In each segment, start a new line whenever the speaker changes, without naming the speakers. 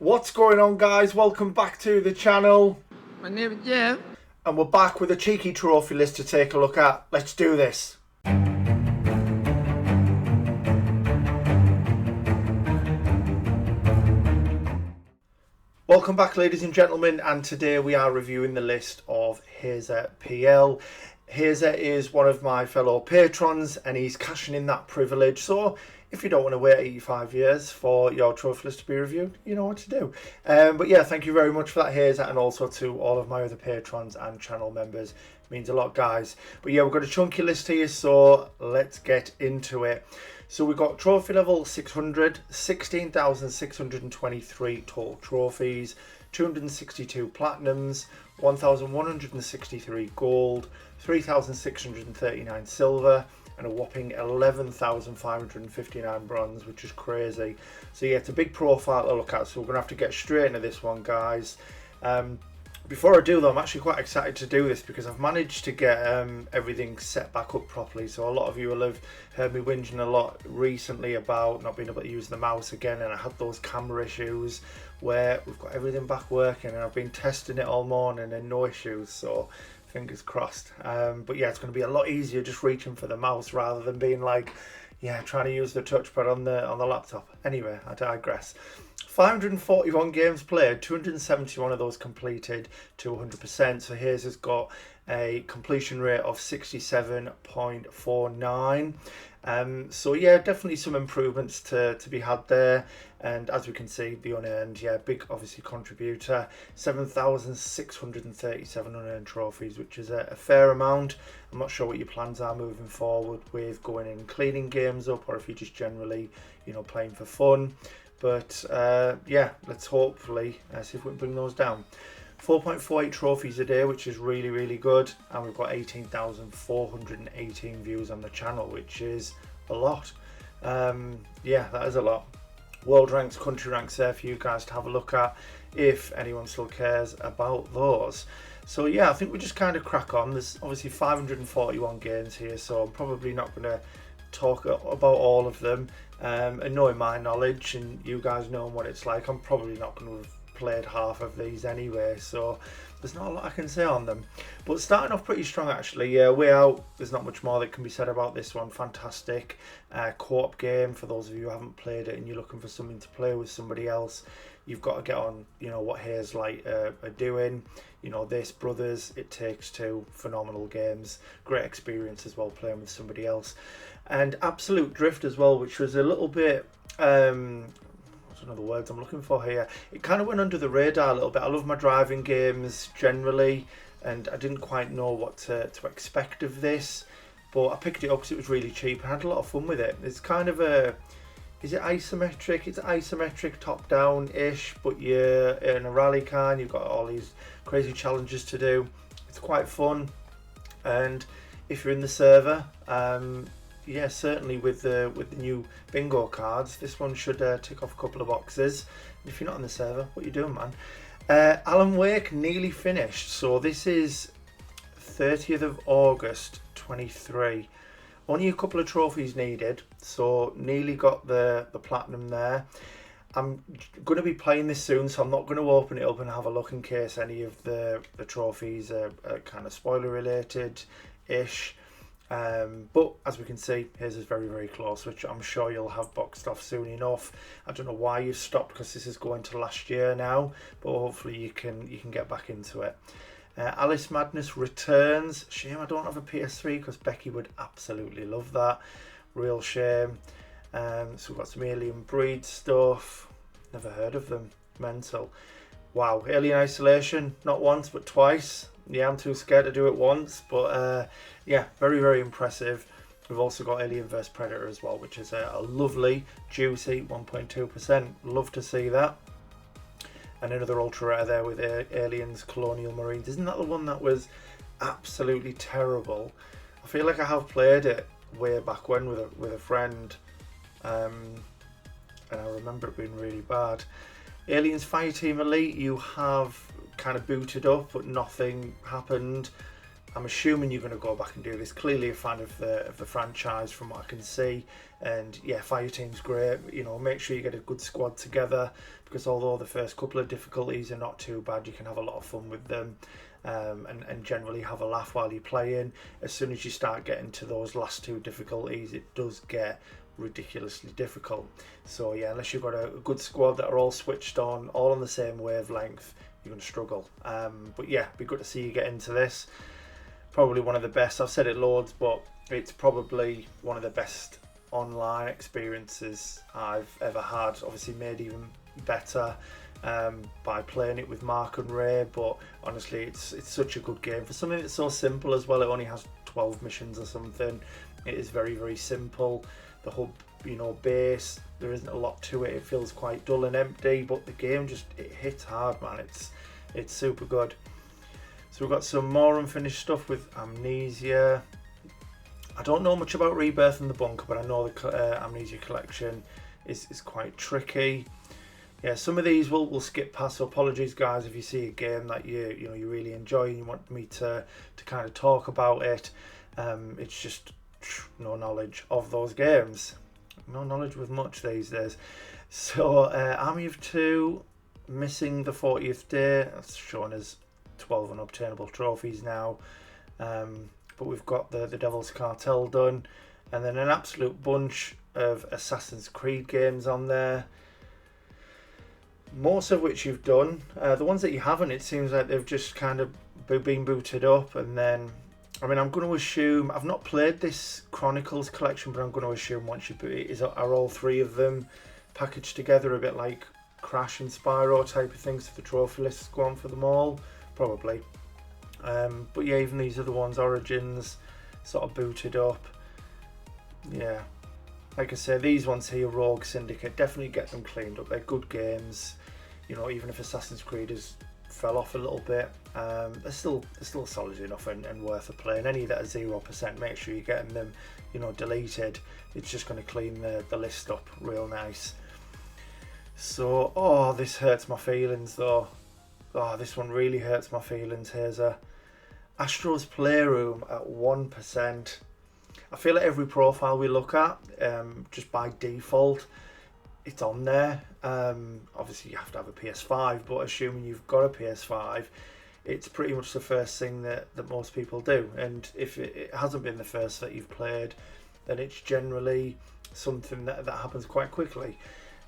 What's going on, guys? Welcome back to the channel.
My name is Jeff.
And we're back with a cheeky trophy list to take a look at. Let's do this. Welcome back, ladies and gentlemen, and today we are reviewing the list of HaserPL. Hazer is one of my fellow patrons and he's cashing in that privilege. So if you don't want to wait 85 years for your trophy list to be reviewed, you know what to do. But yeah, thank you very much for that, Hazer, and also to all of my other patrons and channel members. It means a lot, guys. But yeah, we've got a chunky list here, so let's get into it. So we've got trophy level 600, 16,623 total trophies, 262 platinums, 1,163 gold, 3,639 silver, and a whopping 11,559 bronze, which is crazy. So yeah, it's a big profile to look at, so we're going to have to get straight into this one, guys. Before I do though, I'm actually quite excited to do this because I've managed to get everything set back up properly. So a lot of you will have heard me whinging a lot recently about not being able to use the mouse again, and I had those camera issues where we've got everything back working, and I've been testing it all morning and no issues, so fingers crossed. But yeah, it's going to be a lot easier just reaching for the mouse rather than being like, yeah, trying to use the touchpad on the laptop. Anyway, I digress. 541 games played, 271 of those completed to 100%. So Hazer's got a completion rate of 67.49. So yeah, definitely some improvements to be had there. And as we can see, the unearned, yeah, big obviously contributor. 7,637 unearned trophies, which is a fair amount. I'm not sure what your plans are moving forward with going in and cleaning games up, or if you're just generally, you know, playing for fun. But yeah, let's hopefully see if we can bring those down. 4.48 trophies a day, which is really, really good. And we've got 18,418 views on the channel, which is a lot. Yeah, that is a lot. World ranks, country ranks there for you guys to have a look at if anyone still cares about those. So yeah, I think we just kind of crack on. There's obviously 541 games here, so I'm probably not going to talk about all of them. And knowing my knowledge and you guys knowing what it's like, I'm probably not going to have played half of these anyway, so there's not a lot I can say on them. But starting off pretty strong actually. Yeah, Way Out, there's not much more that can be said about this one. Fantastic co-op game for those of you who haven't played it and you're looking for something to play with somebody else. You've got to get on, you know, what Hazelight are doing. You know, this, Brothers, It Takes Two, phenomenal games. Great experience as well playing with somebody else. And Absolute Drift as well, which was a little bit, what's another words I'm looking for here? It kind of went under the radar a little bit. I love my driving games generally, and I didn't quite know what to expect of this. But I picked it up because it was really cheap and I had a lot of fun with it. It's kind of a... Is it isometric? It's isometric top-down-ish, but you're in a rally car and you've got all these crazy challenges to do. It's quite fun, and if you're in the server, yeah, certainly with the new bingo cards, this one should tick off a couple of boxes. And if you're not in the server, what are you doing, man? Alan Wake nearly finished, so this is 30th of August 23. Only a couple of trophies needed, so nearly got the platinum there. I'm going to be playing this soon, so I'm not going to open it up and have a look in case any of the trophies are kind of spoiler related-ish. But as we can see, his is very, very close, which I'm sure you'll have boxed off soon enough. I don't know why you've stopped because this is going to last year now, but hopefully you can get back into it. Alice Madness returns. Shame I don't have a PS3 because Becky would absolutely love that. Real shame. So we've got some Alien Breed stuff. Never heard of them. Mental. Wow. Alien Isolation. Not once but twice. Yeah, I'm too scared to do it once. But yeah, very, very impressive. We've also got Alien vs Predator as well, which is a lovely, juicy 1.2%. Love to see that. And another ultra rare there with Aliens Colonial Marines. Isn't that the one that was absolutely terrible? I feel like I have played it way back when with a friend, and I remember it being really bad. Aliens Fireteam Elite, you have kind of booted up, but nothing happened. I'm assuming you're going to go back and do this. Clearly a fan of the franchise from what I can see, and yeah, Fireteam's great. You know, make sure you get a good squad together, because although the first couple of difficulties are not too bad, you can have a lot of fun with them, and generally have a laugh while you're playing. As soon as you start getting to those last two difficulties, it does get ridiculously difficult. So yeah, unless you've got a good squad that are all switched on, all on the same wavelength, you're going to struggle. But yeah, it'd be good to see you get into this. Probably one of the best, I've said it loads, but it's probably one of the best online experiences I've ever had. Obviously made even better by playing it with Mark and Ray, but honestly it's such a good game for something that's so simple as well. It only has 12 missions or something. It is very, very simple. The whole, you know, base, there isn't a lot to it. It feels quite dull and empty, but the game just, it hits hard, man. It's super good. So we've got some more unfinished stuff with Amnesia. I don't know much about Rebirth and the Bunker, but I know the Amnesia collection is quite tricky. Yeah, some of these we'll skip past, so apologies guys if you see a game that you really enjoy and you want me to kind of talk about it. It's just no knowledge of those games. No knowledge with much these days. So Army of Two, missing the 40th day. That's shown as 12 unobtainable trophies now. But we've got the Devil's Cartel done, and then an absolute bunch of Assassin's Creed games on there, most of which you've done. The ones that you haven't, it seems like they've just kind of been booted up. And then, I mean, I'm going to assume, I've not played this Chronicles collection, but I'm going to assume once you boot it, are all three of them packaged together, a bit like Crash and Spyro type of things, so the trophy lists go on for them all, probably. But yeah, even these other ones, Origins, sort of booted up. Yeah, like I say, these ones here, Rogue Syndicate, definitely get them cleaned up. They're good games. You know, even if Assassin's Creed has fell off a little bit, they're still solid enough and worth a play. And any that are 0%, make sure you're getting them, you know, deleted. It's just going to clean the list up real nice. So, oh, this hurts my feelings though. Oh, this one really hurts my feelings, Hazer. Astro's Playroom at 1%. I feel like every profile we look at, just by default, it's on there. Obviously you have to have a PS5, but assuming you've got a PS5, it's pretty much the first thing that most people do. And if it hasn't been the first that you've played, then it's generally something that happens quite quickly.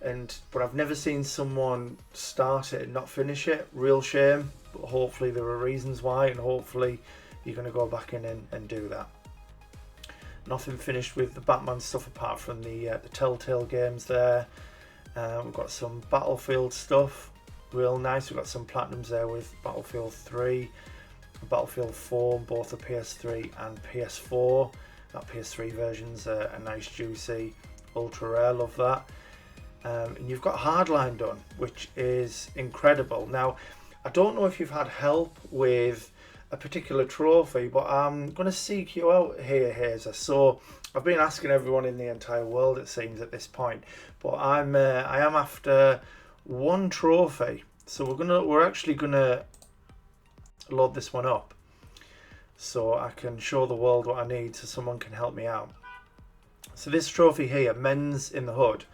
But I've never seen someone start it and not finish it. Real shame, but hopefully there are reasons why, and hopefully you're going to go back in and do that. Nothing finished with the Batman stuff apart from the Telltale games there. We've got some Battlefield stuff, real nice. We've got some platinums there with Battlefield 3, Battlefield 4, both the PS3 and PS4. That PS3 version's a nice juicy ultra rare, love that. And you've got Hardline done, which is incredible. Now, I don't know if you've had help with a particular trophy, but I'm going to seek you out here, Hazer. So I've been asking everyone in the entire world, it seems, at this point, but I am after one trophy. So we're actually gonna load this one up so I can show the world what I need, so someone can help me out. So this trophy here, Men's in the Hood.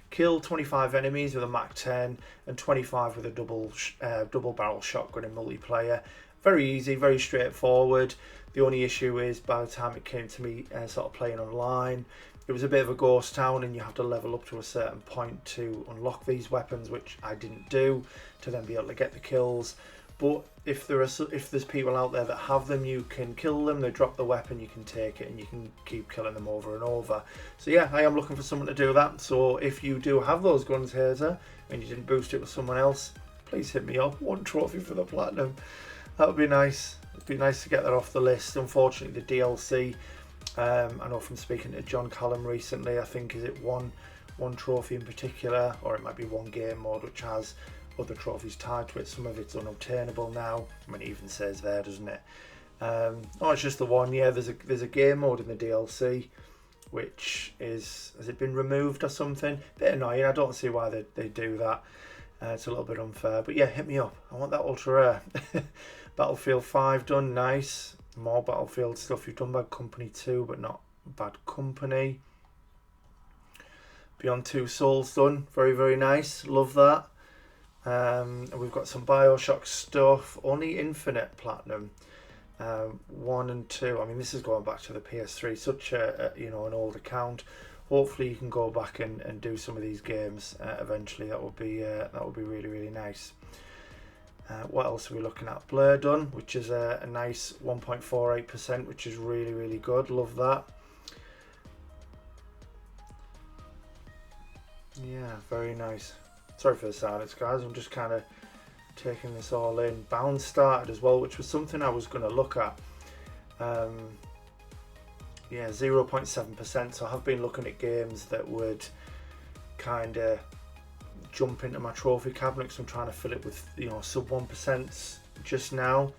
Kill 25 enemies with a MAC-10 and 25 with a double barrel shotgun in multiplayer. Very easy, very straightforward. The only issue is by the time it came to me sort of playing online, it was a bit of a ghost town and you have to level up to a certain point to unlock these weapons, which I didn't do, to then be able to get the kills. But if there's people out there that have them, you can kill them, they drop the weapon, you can take it and you can keep killing them over and over. So yeah, I am looking for someone to do that. So if you do have those guns, Hazer, and you didn't boost it with someone else, please hit me up. One trophy for the platinum. That would be nice. It'd be nice to get that off the list. Unfortunately, the DLC, I know from speaking to John Callum recently, I think is it one trophy in particular, or it might be one game mode which has other trophies tied to it. Some of it's unobtainable now. I mean, it even says there, doesn't it? Oh, it's just the one. Yeah, there's a game mode in the DLC, which has it been removed or something? Bit annoying. I don't see why they do that. It's a little bit unfair, but yeah, hit me up. I want that ultra rare. Battlefield 5 done, nice. More Battlefield stuff. You've done Bad Company 2, but not Bad Company. Beyond Two Souls done. Very, very nice. Love that. We've got some Bioshock stuff. Only Infinite Platinum. 1 and 2. I mean, this is going back to the PS3. Such a an old account. Hopefully you can go back and do some of these games eventually. That would be really, really nice. What else are we looking at? Blur done, which is a nice 1.48%, which is really, really good. Love that. Yeah, very nice. Sorry for the silence, guys. I'm just kind of taking this all in. Bound started as well, which was something I was going to look at. Yeah, 0.7%. So I have been looking at games that would kind of jump into my trophy cabinet, because I'm trying to fill it with sub 1% just now.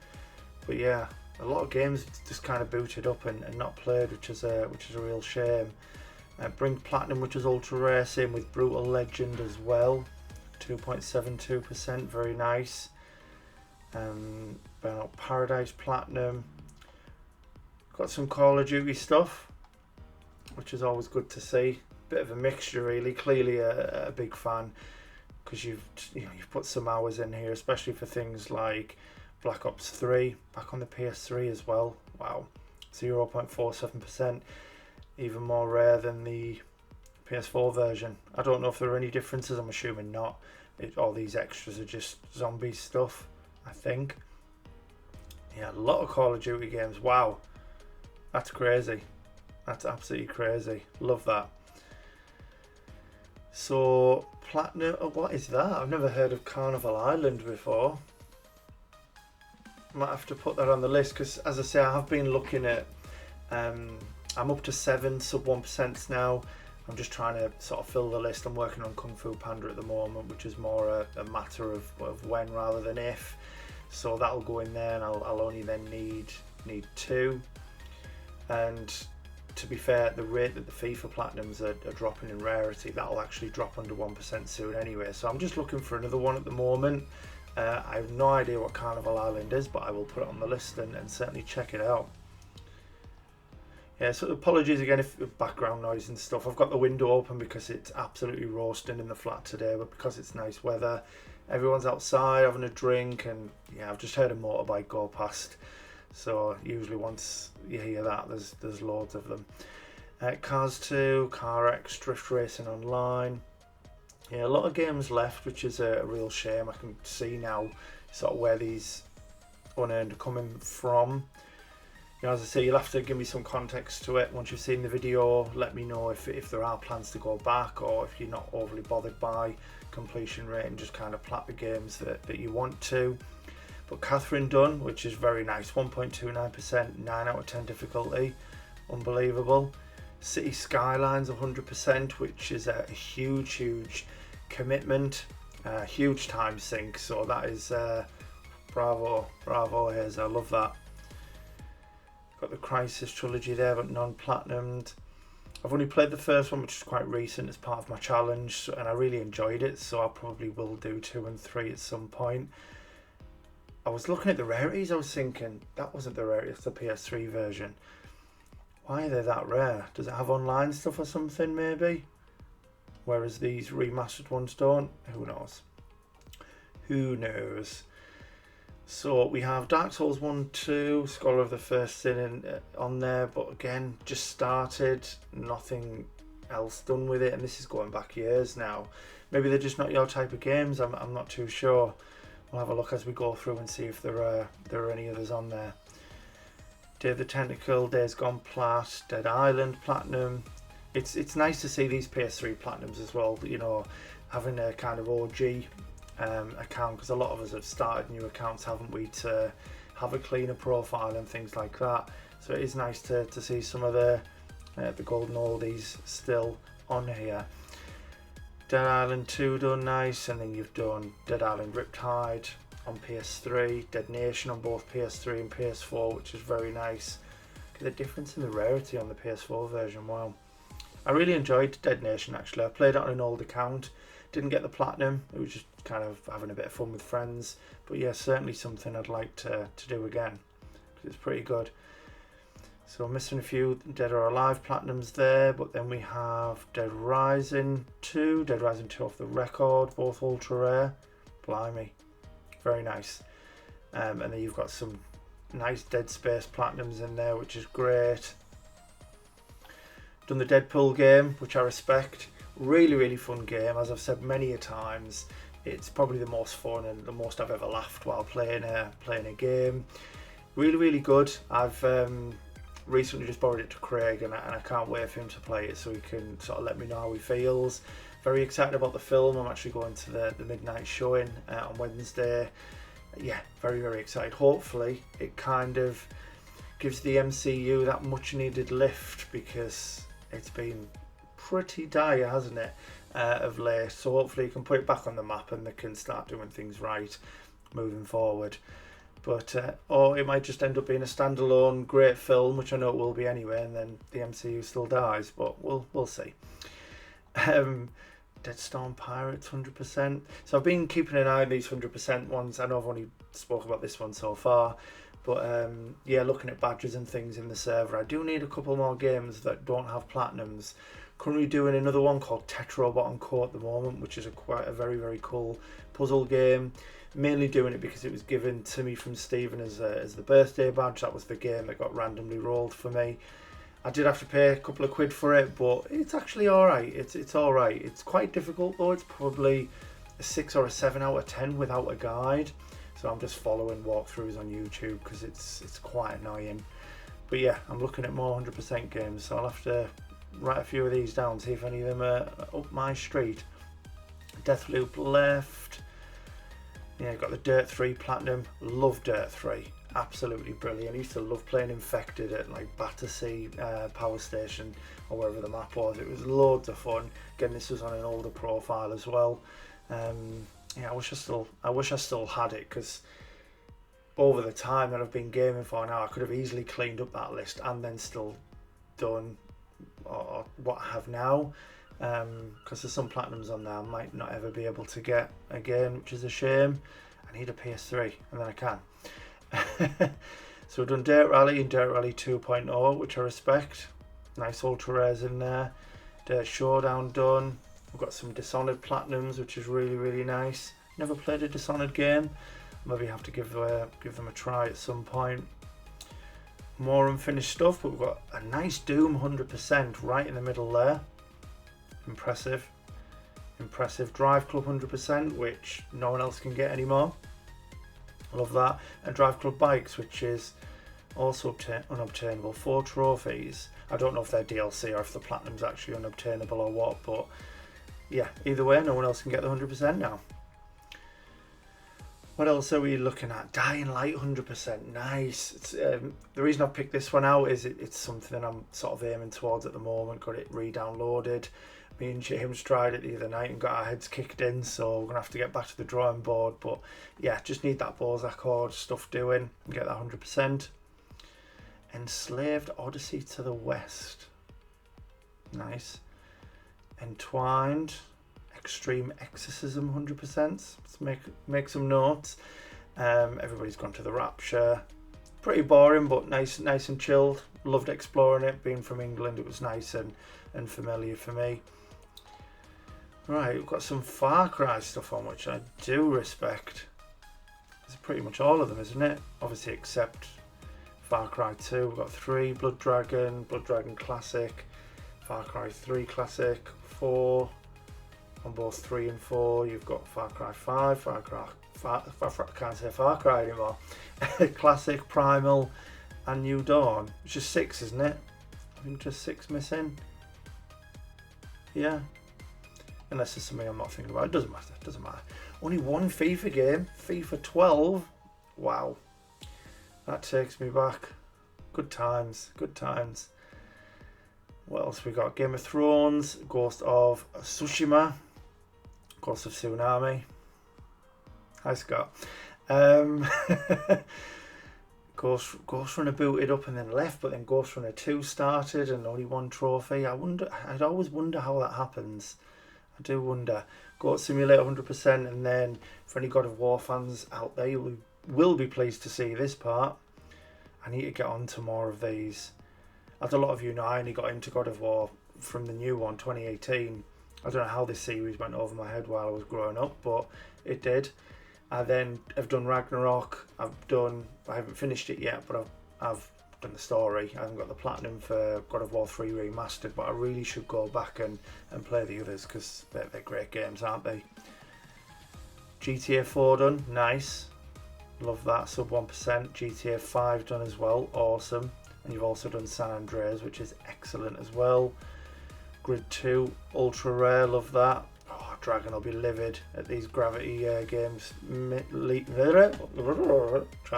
But yeah, a lot of games just kind of booted up and not played, which is a real shame. Brink Platinum, which is ultra rare, same with Brutal Legend as well, 2.72%, very nice. Burnout Paradise Platinum. Got some Call of Duty stuff, which is always good to see. Bit of a mixture, really. Clearly a big fan, because you've put some hours in here, especially for things like Black Ops 3 back on the PS3 as well. Wow, 0.47%, even more rare than the PS4 version. I don't know if there are any differences. I'm assuming not. All these extras are just zombie stuff, I think. Yeah, a lot of Call of Duty games. Wow, that's crazy. That's absolutely crazy. Love that. So Platinum, what is that? I've never heard of Carnival Island before. Might have to put that on the list, because as I say, I have been looking at I'm up to 7 sub 1% now. I'm just trying to sort of fill the list. I'm working on Kung Fu Panda at the moment, which is more a matter of when rather than if. So that'll go in there, and I'll only then need 2. And to be fair, the rate that the FIFA Platinums are dropping in rarity, that'll actually drop under 1% soon anyway. So I'm just looking for another one at the moment. I have no idea what Carnival Island is, but I will put it on the list and certainly check it out. Yeah, so apologies again if background noise and stuff. I've got the window open because it's absolutely roasting in the flat today, but because it's nice weather, everyone's outside having a drink, and yeah, I've just heard a motorbike go past. So usually once you hear that, there's loads of them. Cars 2, Car X, Drift Racing Online. Yeah, a lot of games left, which is a real shame. I can see now sort of where these unearned are coming from. As I say, you'll have to give me some context to it once you've seen the video. Let me know if there are plans to go back, or if you're not overly bothered by completion rate and just kind of plat the games that you want to. But Catherine Dunn, which is very nice, 1.29%, 9 out of 10 difficulty, unbelievable. City Skylines 100%, which is a huge commitment, huge time sink. So that is bravo Hazer, I love that. Got the Crisis trilogy there, but non-platinumed. I've only played the first one, which is quite recent, as part of my challenge, and I really enjoyed it, so I probably will do 2 and 3 at some point. I was looking at the rarities, I was thinking, that wasn't the rarity, it's the PS3 version. Why are they that rare? Does it have online stuff or something, maybe? Whereas these remastered ones don't? Who knows? Who knows? So we have Dark Souls 1, 2, Scholar of the First Sin on there, but again, just started, nothing else done with it, and this is going back years now. Maybe they're just not your type of games, I'm not too sure. We'll have a look as we go through and see if there are any others on there. Day of the Tentacle, Days Gone Plat, Dead Island Platinum. It's nice to see these PS3 Platinums as well, having a kind of OG account, because a lot of us have started new accounts, haven't we, to have a cleaner profile and things like that. So it is nice to see some of the golden oldies still on here. Dead Island 2 done nice, and then you've done Dead Island Riptide on PS3, Dead Nation on both PS3 and PS4, which is very nice. Look at the difference in the rarity on the PS4 version. Wow, I really enjoyed Dead Nation actually. I played it on an old account, didn't get the platinum, it was just kind of having a bit of fun with friends, but yeah, certainly something I'd like to do again. It's pretty good. So I'm missing a few Dead or Alive Platinums there, but then we have Dead Rising 2, Dead Rising 2 off the record, both ultra rare. Blimey, very nice. And then you've got some nice Dead Space Platinums in there, which is great. Done the Deadpool game, which I respect. Really, really fun game. As I've said many a times, it's probably the most fun and the most I've ever laughed while playing a game. Really, really good. I've recently just borrowed it to Craig, and I can't wait for him to play it so he can sort of let me know how he feels. Very excited about the film. I'm actually going to the midnight showing on Wednesday. Yeah, very, very excited. Hopefully it kind of gives the MCU that much needed lift, because it's been pretty dire, hasn't it, of late. So hopefully you can put it back on the map and they can start doing things right moving forward. But or it might just end up being a standalone great film, which I know it will be anyway, and then the MCU still dies, but we'll see. Dead Storm Pirates 100%. So I've been keeping an eye on these 100% ones. I know I've only spoke about this one so far, but yeah, looking at badges and things in the server, I do need a couple more games that don't have platinums. Currently doing another one called Tetrobot & Co at the moment, which is quite a very, very cool puzzle game. Mainly doing it because it was given to me from Stephen as the birthday badge. That was the game that got randomly rolled for me. I did have to pay a couple of quid for it, but it's actually alright. It's alright. It's quite difficult though. It's probably a 6 or a 7 out of 10 without a guide. So I'm just following walkthroughs on YouTube because it's quite annoying. But yeah, I'm looking at more 100% games, so I'll have to write a few of these down, see if any of them are up my street. Deathloop left. Yeah, got the Dirt 3 Platinum. Love Dirt 3. Absolutely brilliant. I used to love playing Infected at like Battersea Power Station or wherever the map was. It was loads of fun. Again, this was on an older profile as well. Yeah, I wish I still had it, because over the time that I've been gaming for now, I could have easily cleaned up that list and then still done or what I have now. Because there's some platinums on there I might not ever be able to get again, which is a shame. I need a PS3 and then I can. So we've done Dirt Rally and Dirt Rally 2.0, which I respect. Nice ultra rares in there. Dirt Showdown done. We've got some Dishonored Platinums, which is really, really nice. Never played a Dishonored game. Maybe have to give them a try at some point. More unfinished stuff, but we've got a nice Doom 100% right in the middle there. Impressive. Drive Club 100%, which no one else can get anymore. Love that. And Drive Club Bikes, which is also unobtainable. 4 trophies. I don't know if they're DLC or if the Platinum's actually unobtainable or what, but yeah, either way, no one else can get the 100% now. What else are we looking at? Dying Light 100%. Nice. It's, the reason I've picked this one out is it's something I'm sort of aiming towards at the moment. Got it re-downloaded. Me and James tried it the other night and got our heads kicked in, so we're going to have to get back to the drawing board. But yeah, just need that Bozak Horde stuff doing and get that 100%. Enslaved Odyssey to the West. Nice. Entwined. Extreme Exorcism 100%. Let's make some notes. Everybody's gone to the Rapture. Pretty boring, but nice and chilled. Loved exploring it. Being from England, it was nice and familiar for me. Right, we've got some Far Cry stuff on, which I do respect. It's pretty much all of them, isn't it? Obviously, except Far Cry 2. We've got 3, Blood Dragon Classic, Far Cry 3 Classic, 4. On both 3 and 4, you've got Far Cry 5, I can't say Far Cry anymore. Classic, Primal, and New Dawn. It's just 6, isn't it? I think just 6 missing. Yeah. Unless there's something I'm not thinking about. It doesn't matter. Only one FIFA game. FIFA 12. Wow. That takes me back. Good times. What else we got? Game of Thrones, Ghost of Tsushima, Ghost of Tsunami. Hi, Scott. Ghost Runner booted up and then left, but then Ghost Runner 2 started and only 1 trophy. I'd always wonder how that happens. I do wonder. Goat Simulator 100%, and then for any God of War fans out there, you will be pleased to see this part. I need to get on to more of these. As a lot of you know, I only got into God of War from the new one, 2018. I don't know how this series went over my head while I was growing up, but it did. I then have done Ragnarok. I haven't finished it yet, but I've done the story. I haven't got the platinum for God of War 3 Remastered, but I really should go back and play the others because they're great games, aren't they? GTA 4 done, nice. Love that, sub 1%. GTA 5 done as well, awesome. And you've also done San Andreas, which is excellent as well. Grid 2, ultra rare, love that. Oh, Dragon will be livid at these Gravity games. Try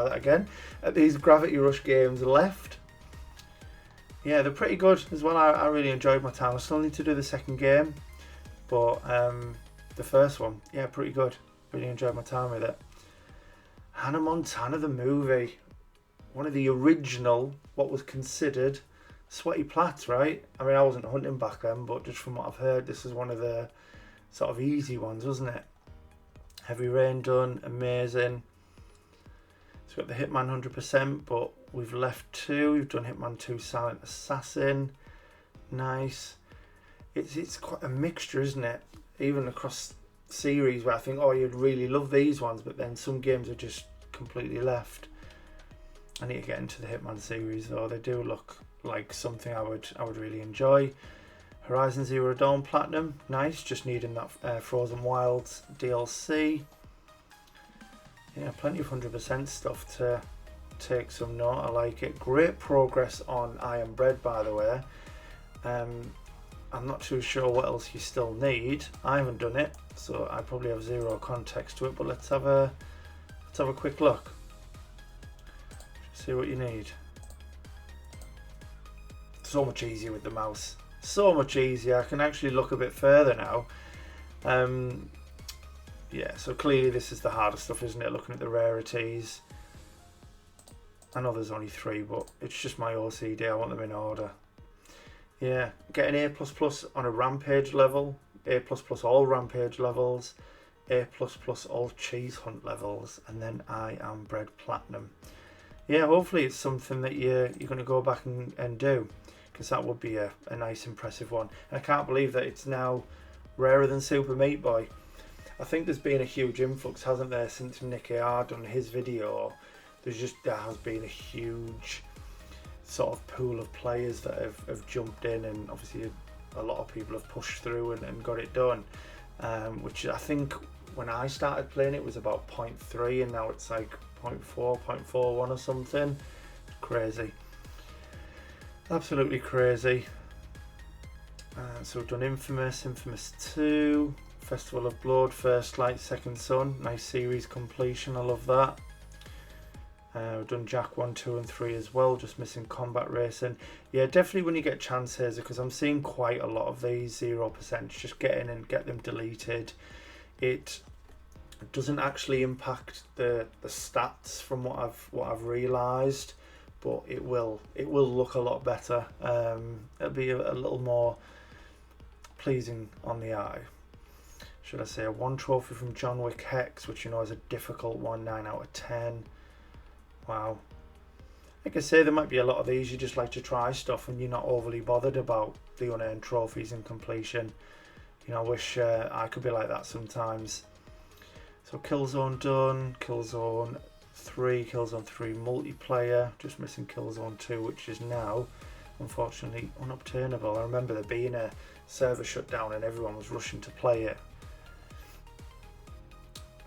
that again. At these Gravity Rush games left. Yeah, they're pretty good as well. I really enjoyed my time. I still need to do the second game, but the first one, yeah, pretty good. Really enjoyed my time with it. Hannah Montana the movie, one of the original, what was considered sweaty plats, right? I mean, I wasn't hunting back then, but just from what I've heard, this is one of the sort of easy ones, wasn't it? Heavy Rain done, amazing. It's got the Hitman 100%, but we've left 2. We've done Hitman 2 Silent Assassin, nice. It's quite a mixture, isn't it? Even across series where I think, oh, you'd really love these ones, but then some games are just completely left. I need to get into the Hitman series though. They do look like something I would really enjoy. Horizon Zero Dawn Platinum, nice. Just needing that Frozen Wilds DLC. Yeah, plenty of 100% stuff to take some note. I like it. Great progress on I Am Bread, by the way. I'm not too sure what else you still need. I haven't done it, so I probably have zero context to it. But let's have a quick look. See what you need. So much easier with the mouse. So much easier. I can actually look a bit further now. Yeah, so clearly this is the harder stuff, isn't it? Looking at the rarities. I know there's only 3, but it's just my OCD. I want them in order. Yeah, get an A++ on a Rampage level, A++ all Rampage levels, A++ all Cheese Hunt levels, and then I Am Bread Platinum. Yeah, hopefully it's something that you're going to go back and do, because that would be a nice impressive one. And I can't believe that it's now rarer than Super Meat Boy. I think there's been a huge influx, hasn't there, since Nicky R done his video. There has been a huge sort of pool of players that have jumped in, and obviously a lot of people have pushed through and got it done, which I think when I started playing it was about 0.3, and now it's like 0.4, 0.41 or something. Crazy, absolutely crazy. So we've done Infamous 2, Festival of Blood, First Light, Second Son, nice series completion, I love that. We've done Jack 1, 2 and 3 as well, just missing Combat Racing. Yeah, definitely when you get a chance, Hazer, because I'm seeing quite a lot of these 0%, just get in and get them deleted. It doesn't actually impact the stats from what I've realised, but it will look a lot better. It'll be a little more pleasing on the eye. Should I say, 1 trophy from John Wick Hex, which you know is a difficult one, 9 out of 10. Wow. Like I say, there might be a lot of these you just like to try stuff and you're not overly bothered about the unearned trophies and completion. You know, I wish I could be like that sometimes. So Killzone done, Killzone 3 multiplayer, just missing Killzone 2, which is now unfortunately unobtainable. I remember there being a server shutdown and everyone was rushing to play it.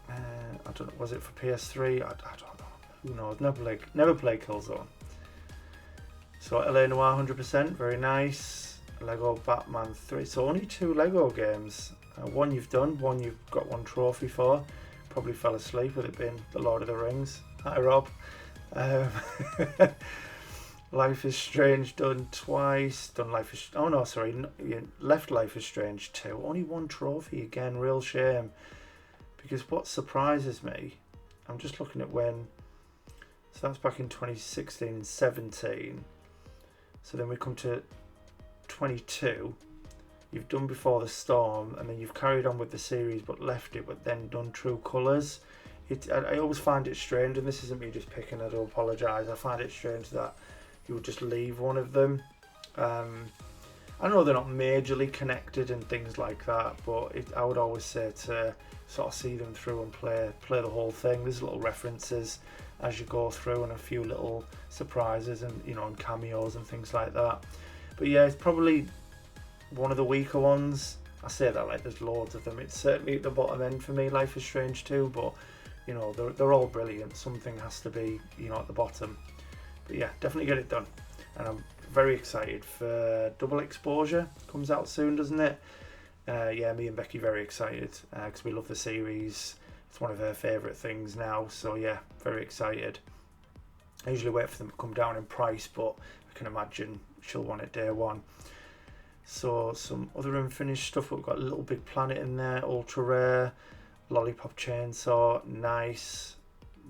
I don't know, was it for PS3? I don't know. Who knows? Never played Killzone. So LA Noire 100%, very nice. Lego Batman 3. So only 2 Lego games. One you've done, one you've got 1 trophy for. Probably fell asleep with it being The Lord of the Rings. Hi Rob. Life is Strange done twice. Done Life is... Oh no, sorry. Left Life is Strange 2. Only 1 trophy again. Real shame. Because what surprises me, I'm just looking at when... So that's back in 2016 and 17. So then we come to 22. You've done Before the Storm, and then you've carried on with the series but left it, but then done True Colours. I always find it strange, and this isn't me just picking, I do apologise, I find it strange that you would just leave one of them. I know they're not majorly connected and things like that, but I would always say to sort of see them through and play the whole thing. There's little references as you go through and a few little surprises and and cameos and things like that. But yeah, it's probably one of the weaker ones. I say that like there's loads of them. It's certainly at the bottom end for me, Life is Strange 2, but they're all brilliant. Something has to be at the bottom. But yeah, definitely get it done. And I'm very excited for Double Exposure. Comes out soon, doesn't it? Yeah, me and Becky very excited because we love the series. It's one of her favourite things now, so yeah, very excited. I usually wait for them to come down in price, but I can imagine she'll want it day one. So some other unfinished stuff. We've got Little Big Planet in there, ultra rare. Lollipop Chainsaw, nice.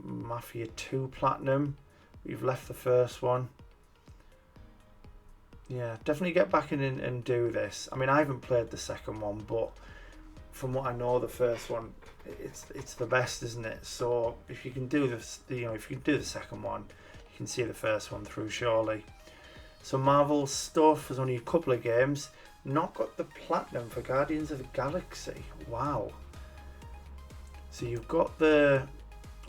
Mafia 2 Platinum. We've left the first one. Yeah, definitely get back in and do this. I mean, I haven't played the second one, but from what I know, the first one, it's the best, isn't it? So if you can do this, if you can do the second one, you can see the first one through surely. So Marvel stuff. There's only a couple of games. Not got the platinum for Guardians of the Galaxy. Wow. So you've got the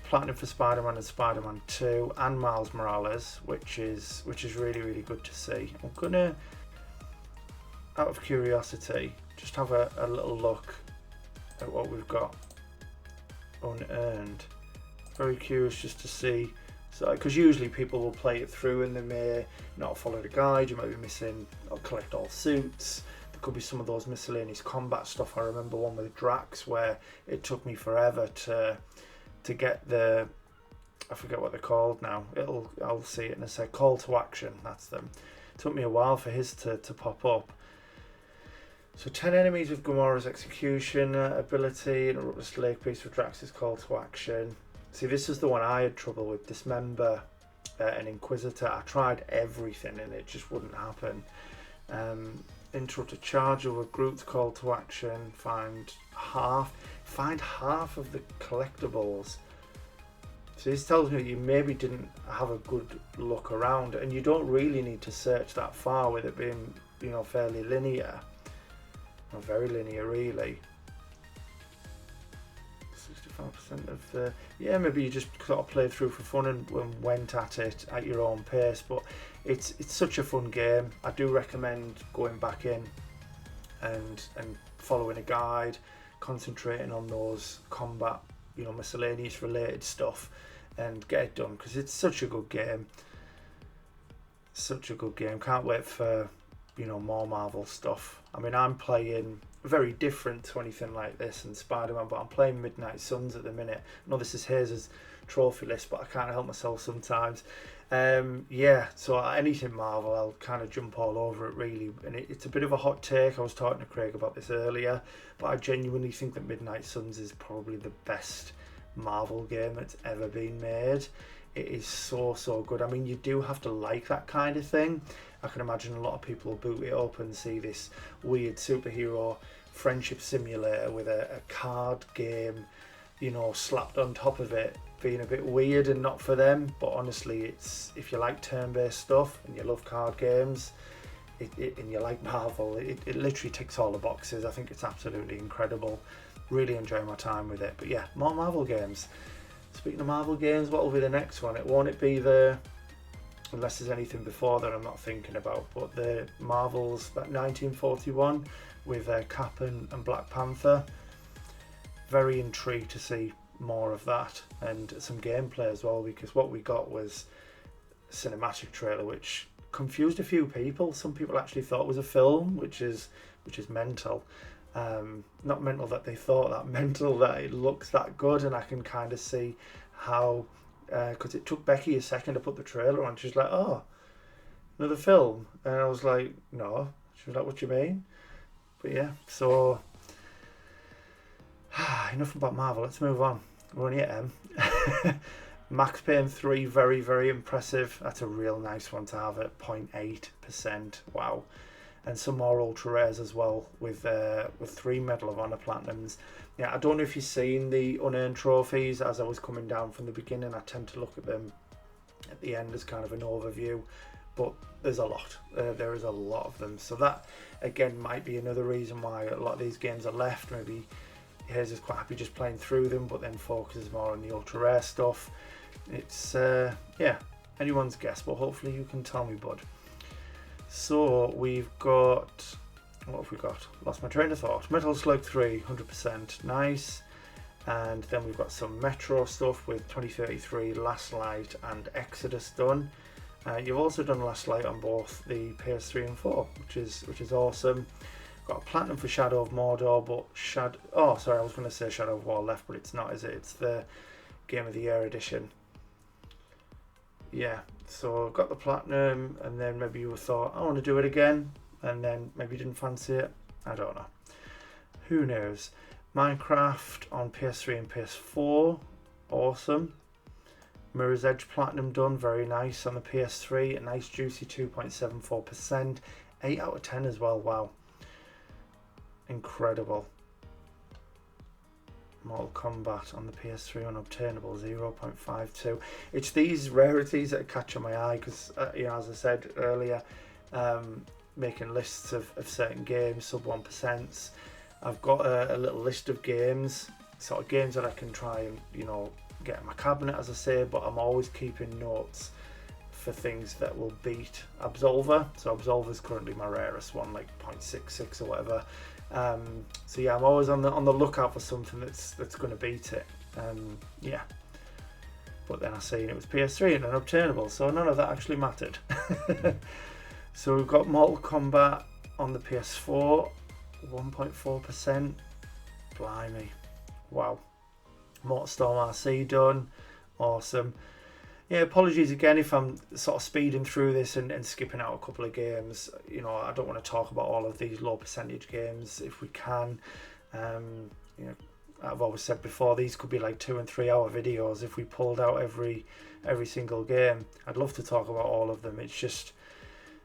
platinum for Spider-Man and Spider-Man 2 and Miles Morales, which is really, really good to see. I'm gonna, out of curiosity, just have a little look at what we've got unearned. Very curious just to see. So, because usually people will play it through and they may not follow the guide. You might be missing or collect all suits. There could be some of those miscellaneous combat stuff. I remember one with Drax where it took me forever to get the, I forget what they're called now. I'll see it in a sec. Call to Action, that's them. It took me a while for his to pop up. So 10 enemies with Gamora's execution ability and a Ruthless Lake piece for Drax's Call to Action. See, this is the one I had trouble with. Dismember and Inquisitor. I tried everything and it just wouldn't happen. Interrupt a charger with Groot's Call to Action. Find half of the collectibles. So this tells me that you maybe didn't have a good look around, and you don't really need to search that far with it being fairly linear. Not very linear really. 65% of the, yeah, maybe you just sort of played through for fun and went at it at your own pace, but it's such a fun game. I do recommend going back in and following a guide, concentrating on those combat, miscellaneous related stuff, and get it done because it's such a good game. Such a good game. Can't wait for more Marvel stuff. I mean, I'm playing very different to anything like this and Spider-Man, but I'm playing Midnight Suns at the minute. I know this is Hazer's trophy list, but I can't help myself sometimes. Yeah, so anything Marvel, I'll kind of jump all over it really, and it's a bit of a hot take. I was talking to Craig about this earlier, but I genuinely think that Midnight Suns is probably the best Marvel game that's ever been made. It is so good. I mean, you do have to like that kind of thing. I can imagine a lot of people will boot it up and see this weird superhero friendship simulator with a card game, slapped on top of it, being a bit weird and not for them. But honestly, it's, if you like turn-based stuff and you love card games, and you like Marvel, it literally ticks all the boxes. I think it's absolutely incredible. Really enjoy my time with it. But yeah, more Marvel games. Speaking of Marvel games, what will be the next one? Won't it be unless there's anything before that I'm not thinking about, but the Marvels, that 1941 with Cap and Black Panther. Very intrigued to see more of that and some gameplay as well, because what we got was a cinematic trailer which confused a few people. Some people actually thought it was a film, which is mental. Not mental that they thought that, mental that it looks that good, and I can kind of see how, because it took Becky a second to put the trailer on. She's like, oh, another film, and I was like, no. She was like, what do you mean? But yeah, so enough about Marvel, let's move on. We're only at M. Max Payne 3, very, very impressive. That's a real nice one to have at 0.8%. Wow. and some more ultra rares as well with 3 Medal of Honor Platinums. Yeah, I don't know if you've seen the unearned trophies. As I was coming down from the beginning, I tend to look at them at the end as kind of an overview, but there's a lot. There is a lot of them, so that again might be another reason why a lot of these games are left. Maybe Hazer's quite happy just playing through them, but then focuses more on the ultra rare stuff. It's yeah, anyone's guess, but hopefully you can tell me, bud. So we've got, what have we got? Lost my train of thought. Metal Slug 3, 100%, nice. And then we've got some Metro stuff with 2033, Last Light and Exodus done. You've also done Last Light on both the PS3 and 4, which is awesome. Got a platinum for Shadow of Mordor, but I was going to say Shadow of War left, but it's not, is it? It's the Game of the Year edition. Yeah, so got the platinum, and then maybe you thought, I want to do it again, and then maybe you didn't fancy it. I don't know. Who knows? Minecraft on PS3 and PS4, awesome. Mirror's Edge Platinum done, very nice on the PS3, a nice juicy 2.74%, 8 out of 10 as well, wow. Incredible. Mortal Kombat on the PS3 unobtainable, 0.52. It's these rarities that are catching my eye because, as I said earlier, making lists of certain games, sub 1%. I've got a little list of games, sort of games that I can try and, get in my cabinet, as I say, but I'm always keeping notes for things that will beat Absolver. So Absolver's currently my rarest one, like 0.66 or whatever. So yeah, I'm always on the lookout for something that's going to beat it. Yeah, but then I seen it was PS3 and unobtainable, so none of that actually mattered. So we've got Mortal Kombat on the PS4, 1.4%. Blimey, wow. MotorStorm RC done, awesome. Yeah, apologies again if I'm sort of speeding through this and skipping out a couple of games. I don't want to talk about all of these low percentage games if we can. I've always said before, these could be like 2 and 3 hour videos if we pulled out every single game. I'd love to talk about all of them. It's just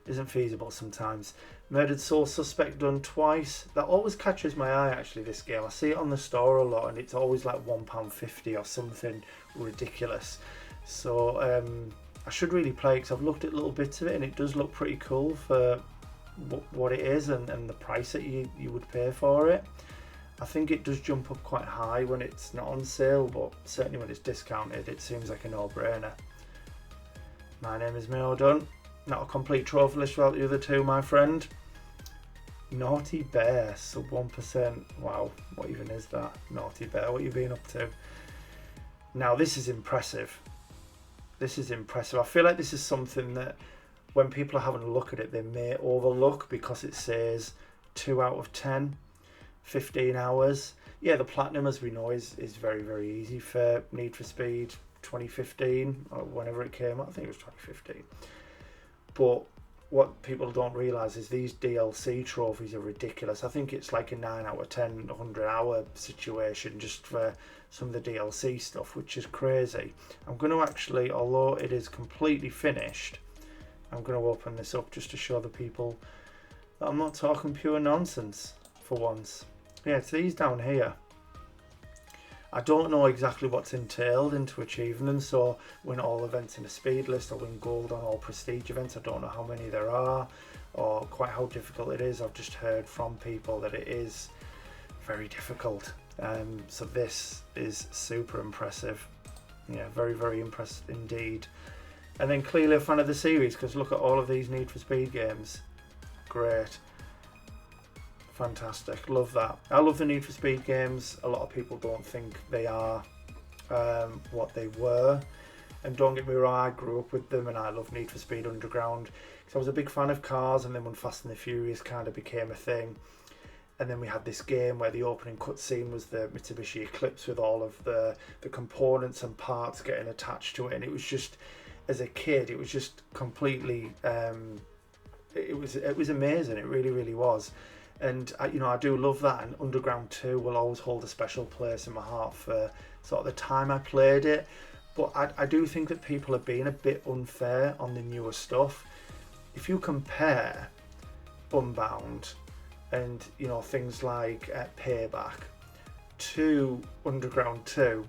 isn't feasible sometimes. Murdered Soul Suspect done twice. That always catches my eye, actually, this game. I see it on the store a lot and it's always like £1.50 or something ridiculous. So I should really play it because I've looked at little bits of it and it does look pretty cool for what it is and the price that you would pay for it. I think it does jump up quite high when it's not on sale, but certainly when it's discounted it seems like a no-brainer. My name is Mayo Dunn. Not a complete trophy list without the other two, my friend. Naughty Bear, sub 1%. Wow, what even is that? Naughty Bear, what you been up to? Now this is impressive. This is impressive. I feel like this is something that when people are having a look at it, they may overlook because it says 2 out of 10, 15 hours. Yeah, the platinum, as we know, is very, very easy for Need for Speed 2015 or whenever it came out. I think it was 2015. But what people don't realise is these DLC trophies are ridiculous. I think it's like a 9 out of 10, 100 hour situation just for some of the DLC stuff, which is crazy. I'm going to actually, although it is completely finished, I'm going to open this up just to show the people that I'm not talking pure nonsense for once. Yeah, it's these down here. I don't know exactly what's entailed into achieving them, so win all events in a speed list or win gold on all prestige events. I don't know how many there are or quite how difficult it is. I've just heard from people that it is very difficult. So this is super impressive. Yeah, very, very impressive indeed. And then clearly a fan of the series because look at all of these Need for Speed games. Great. Fantastic, love that. I love the Need for Speed games. A lot of people don't think they are what they were, and don't get me wrong, I grew up with them and I love Need for Speed Underground because I was a big fan of cars, and then when Fast and the Furious kind of became a thing, and then we had this game where the opening cutscene was the Mitsubishi Eclipse with all of the components and parts getting attached to it, and it was just, as a kid, it was just completely it was amazing. It really, really was. And I do love that, and Underground 2 will always hold a special place in my heart for sort of the time I played it. But I do think that people are being a bit unfair on the newer stuff. If you compare Unbound and, you know, things like Payback to Underground 2,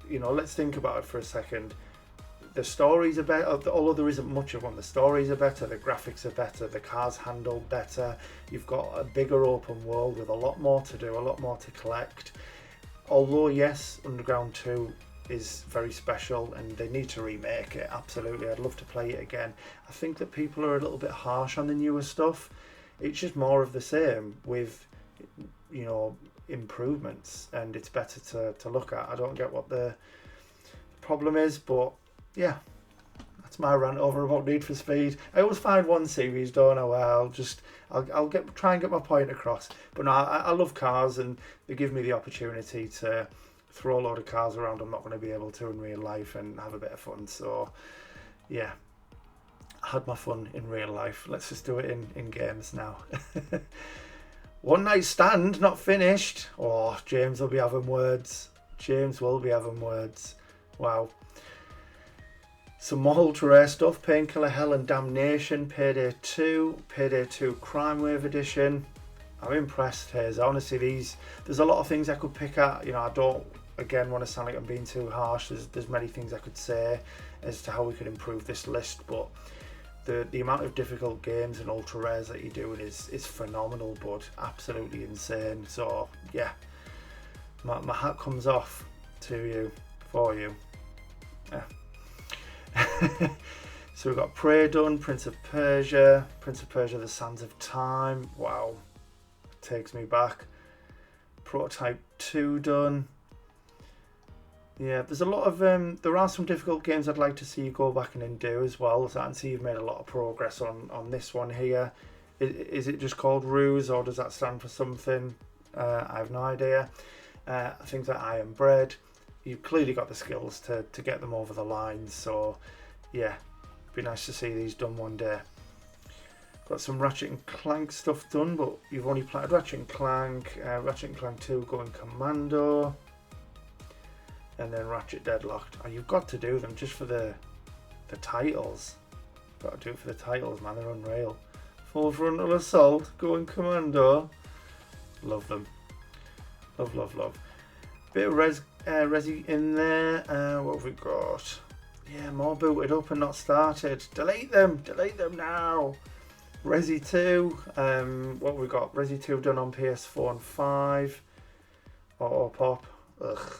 you know, let's think about it for a second. The stories are better, although there isn't much of one. The stories are better, the graphics are better, the cars handle better. You've got a bigger open world with a lot more to do, a lot more to collect. Although, yes, Underground 2 is very special and they need to remake it, absolutely. I'd love to play it again. I think that people are a little bit harsh on the newer stuff. It's just more of the same with, you know, improvements, and it's better to look at. I don't get what the problem is, but yeah, that's my rant over about Need for Speed. I always find one series, don't I? Well, I'll try and get my point across. But no, I love cars, and they give me the opportunity to throw a load of cars around I'm not going to be able to in real life and have a bit of fun. So yeah, I had my fun in real life. Let's just do it in games now. One Night Stand, not finished. Oh, James will be having words. James will be having words. Wow. Some more ultra rare stuff. Painkiller Hell and Damnation, Payday 2, Payday 2 Crime Wave Edition. I'm impressed, Hazer. Honestly, there's a lot of things I could pick at. You know, I don't, again, want to sound like I'm being too harsh. There's many things I could say as to how we could improve this list, but the amount of difficult games and ultra rares that you're doing is phenomenal, bud. Absolutely insane. So yeah, my hat comes off to you, for you. Yeah. So we've got Prey done, Prince of Persia, The Sands of Time. Wow, takes me back. Prototype 2 done. Yeah, there's a lot of there are some difficult games I'd like to see you go back and do as well. So I can see you've made a lot of progress on this one here. Is it just called Ruse, or does that stand for something? I have no idea. Things like Iron Bread. You've clearly got the skills to get them over the line. So yeah, be nice to see these done one day. Got some Ratchet and Clank stuff done, but you've only played Ratchet and Clank 2 going Commando, and then Ratchet Deadlocked. Oh, you've got to do them just for the titles. Got to do it for the titles, man. They're unreal. Full Frontal Assault, going Commando. Love them. Love. Bit of Resi in there. What have we got? Yeah, more booted up and not started. Delete them now. Resi 2. What have we got? Resi 2 done on PS4 and 5. Auto Pop. Ugh.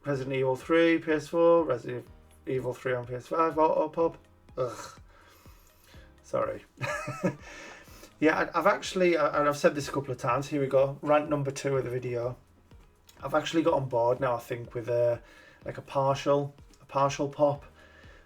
Resident Evil 3 PS4. Resident Evil 3 on PS5. Auto Pop. Ugh. Sorry. Yeah, I've actually, and I've said this a couple of times. Here we go. Rant number 2 of the video. I've actually got on board now, I think, with a partial pop.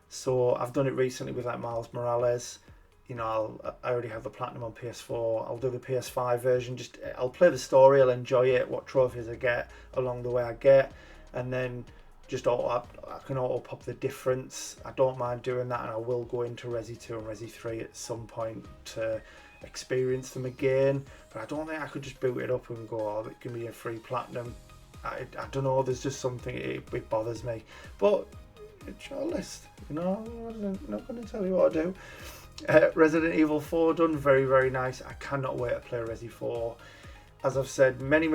So I've done it recently with like Miles Morales. You know, I already have the Platinum on PS4. I'll do the PS5 version. I'll play the story. I'll enjoy it. What trophies I get along the way I get, and then just I can auto pop the difference. I don't mind doing that, and I will go into Resi 2 and Resi 3 at some point to experience them again. But I don't think I could just boot it up and go, oh, it can be a free Platinum. I don't know, there's just something, it bothers me. But it's your list, you know, I'm not going to tell you what to do. Resident Evil 4 done, very, very nice. I cannot wait to play Resi 4. As I've said many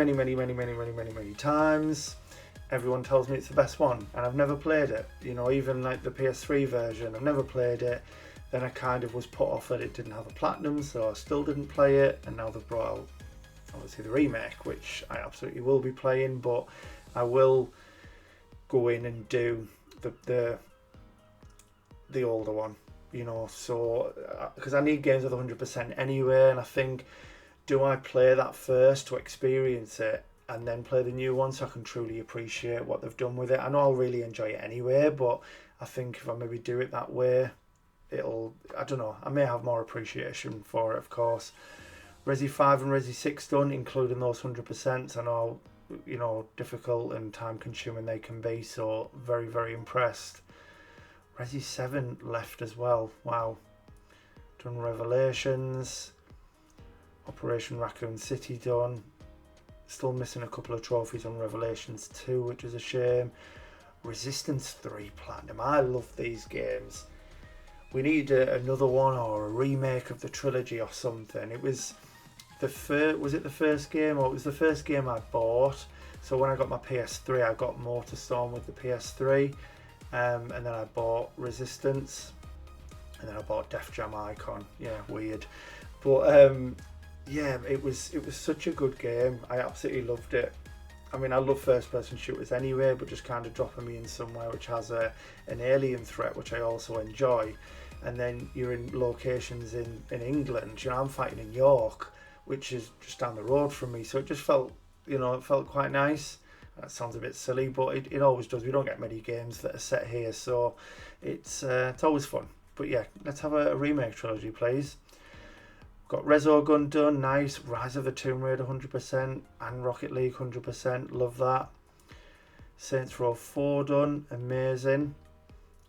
times, everyone tells me it's the best one, and I've never played it. You know, even like the PS3 version, I've never played it. Then I kind of was put off that it didn't have a Platinum, so I still didn't play it, and now they've brought out obviously the remake, which I absolutely will be playing, but I will go in and do the older one, you know, so because I need games with 100% anyway, and I think, do I play that first to experience it and then play the new one so I can truly appreciate what they've done with it? I know I'll really enjoy it anyway, but I think if I maybe do it that way, I don't know, I may have more appreciation for it, of course. Resi 5 and Resi 6 done, including those 100%. I know, you know, difficult and time consuming they can be, so very, very impressed. Resi 7 left as well, wow. Done Revelations, Operation Raccoon City done. Still missing a couple of trophies on Revelations 2, which is a shame. Resistance 3 Platinum, I love these games. we needed another one or a remake of the trilogy or something. It was the first game, or it was the first game I bought. So when I got my PS3, I got Motorstorm with the PS3, and then I bought Resistance, and then I bought Def Jam Icon. Yeah, weird, but yeah, it was such a good game. I absolutely loved it. I mean, I love first-person shooters anyway, but just kind of dropping me in somewhere which has an alien threat, which I also enjoy. And then you're in locations in England. You know, I'm fighting in York, which is just down the road from me. So it just felt, you know, it felt quite nice. That sounds a bit silly, but it always does. We don't get many games that are set here, so it's always fun. But yeah, let's have a remake trilogy, please. Got Resogun done, nice. Rise of the Tomb Raider 100%, and Rocket League 100%, love that. Saints Row 4 done, amazing.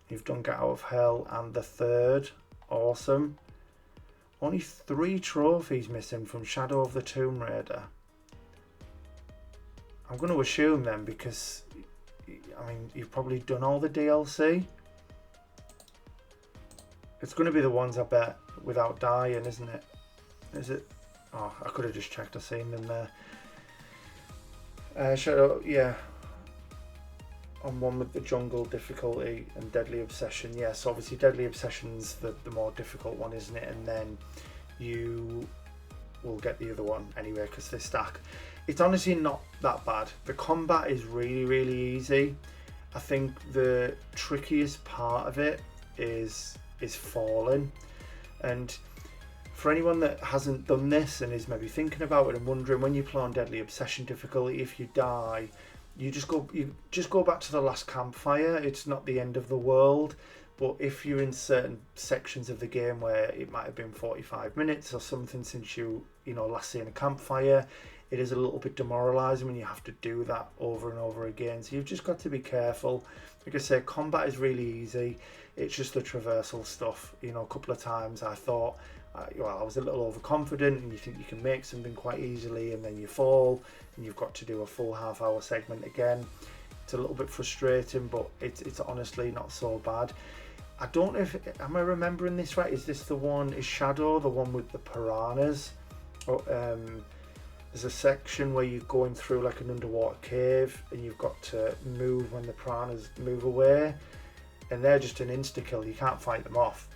You've done Get Out of Hell and the third, awesome. Only 3 trophies missing from Shadow of the Tomb Raider. I'm going to assume then, because, I mean, you've probably done all the DLC. It's going to be the ones, I bet, without dying, isn't it? Is it? Oh, I could have just checked. I've seen them there. Shadow, yeah. On one with the jungle difficulty and Deadly Obsession. Yes, obviously Deadly Obsession's the more difficult one, isn't it? And then you will get the other one anyway because they stack. It's honestly not that bad. The combat is really, really easy. I think the trickiest part of it is falling. And for anyone that hasn't done this and is maybe thinking about it and wondering, when you play on Deadly Obsession difficulty, if you die, you just go back to the last campfire. It's not the end of the world, but if you're in certain sections of the game where it might have been 45 minutes or something since you last seen a campfire, it is a little bit demoralising when you have to do that over and over again. So you've just got to be careful. Like I say, combat is really easy. It's just the traversal stuff. You know, a couple of times I thought, I was a little overconfident, and you think you can make something quite easily, and then you fall, and you've got to do a full half-hour segment again. It's a little bit frustrating, but it's honestly not so bad. I don't know am I remembering this right? Is this the one? Is Shadow the one with the piranhas? Or, there's a section where you're going through like an underwater cave, and you've got to move when the piranhas move away, and they're just an insta-kill. You can't fight them off.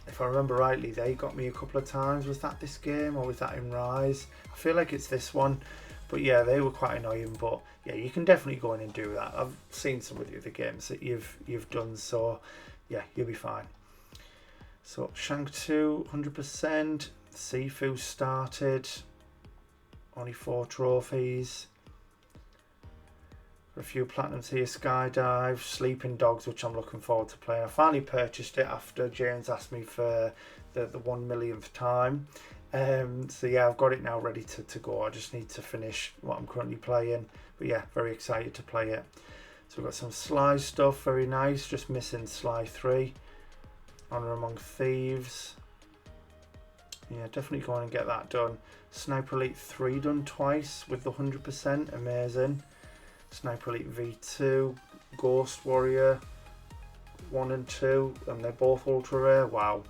If I remember rightly, they got me a couple of times. Was that this game, or was that in Rise? I feel like it's this one. But yeah, they were quite annoying. But yeah, you can definitely go in and do that. I've seen some of the other games that you've done, so yeah, you'll be fine. So Shank 2, 100%. Sifu started. Only 4 trophies. A few platinums here. Skydive, Sleeping Dogs, which I'm looking forward to playing. I finally purchased it after James asked me for the 1 millionth time. So yeah, I've got it now ready to go. I just need to finish what I'm currently playing. But yeah, very excited to play it. So we've got some Sly stuff, very nice. Just missing Sly 3. Honor Among Thieves. Yeah, definitely go on and get that done. Sniper Elite 3 done twice with the 100%, amazing. Sniper Elite V2, Ghost Warrior 1 and 2, and they're both ultra rare. Wow.